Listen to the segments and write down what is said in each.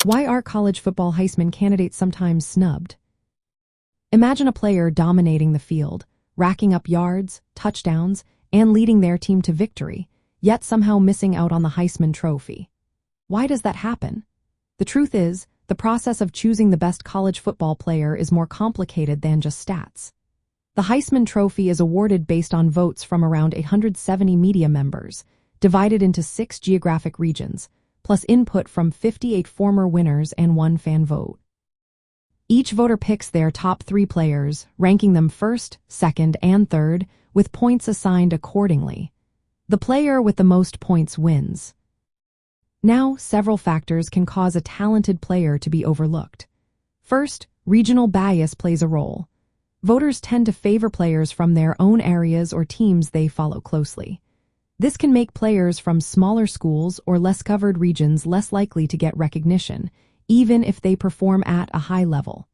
Why are college football Heisman candidates sometimes snubbed? Imagine a player dominating the field, racking up yards, touchdowns, and leading their team to victory, yet somehow missing out on the Heisman Trophy. Why does that happen? The truth is, the process of choosing the best college football player is more complicated than just stats. The Heisman Trophy is awarded based on votes from around 870 media members, divided into 6 geographic regions, plus input from 58 former winners and 1 fan vote. Each voter picks their top 3 players, ranking them first, second, and third, with points assigned accordingly. The player with the most points wins. Now, several factors can cause a talented player to be overlooked. First, regional bias plays a role. Voters tend to favor players from their own areas or teams they follow closely. This can make players from smaller schools or less covered regions less likely to get recognition, even if they perform at a high level.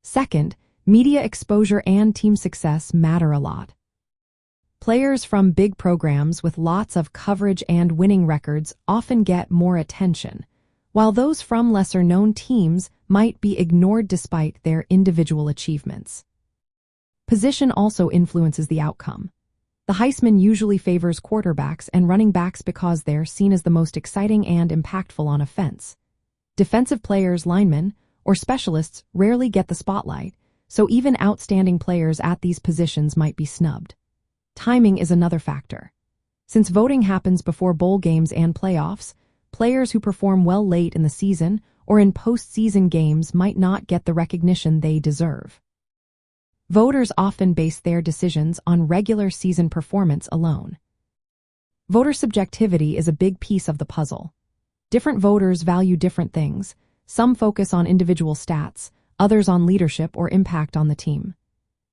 Second, media exposure and team success matter a lot. Players from big programs with lots of coverage and winning records often get more attention, while those from lesser-known teams might be ignored despite their individual achievements. Position also influences the outcome. The Heisman usually favors quarterbacks and running backs because they're seen as the most exciting and impactful on offense. Defensive players, linemen, or specialists rarely get the spotlight, so even outstanding players at these positions might be snubbed. Timing is another factor. Since voting happens before bowl games and playoffs, players who perform well late in the season or in postseason games might not get the recognition they deserve. Voters often base their decisions on regular season performance alone. Voter subjectivity is a big piece of the puzzle. Different voters value different things. Some focus on individual stats, others on leadership or impact on the team.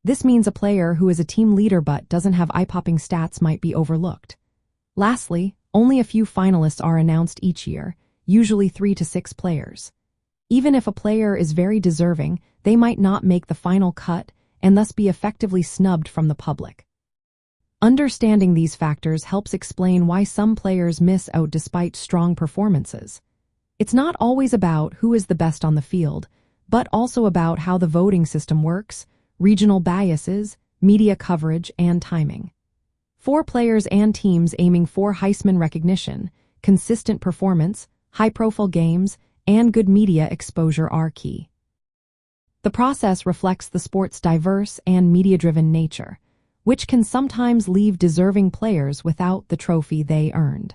This means a player who is a team leader but doesn't have eye-popping stats might be overlooked. Lastly, only a few finalists are announced each year, usually 3 to 6 players. Even if a player is very deserving, they might not make the final cut and thus be effectively snubbed from the public. Understanding these factors helps explain why some players miss out despite strong performances. It's not always about who is the best on the field, but also about how the voting system works, regional biases, media coverage, and timing. For players and teams aiming for Heisman recognition, consistent performance, high-profile games, and good media exposure are key. The process reflects the sport's diverse and media-driven nature, which can sometimes leave deserving players without the trophy they earned.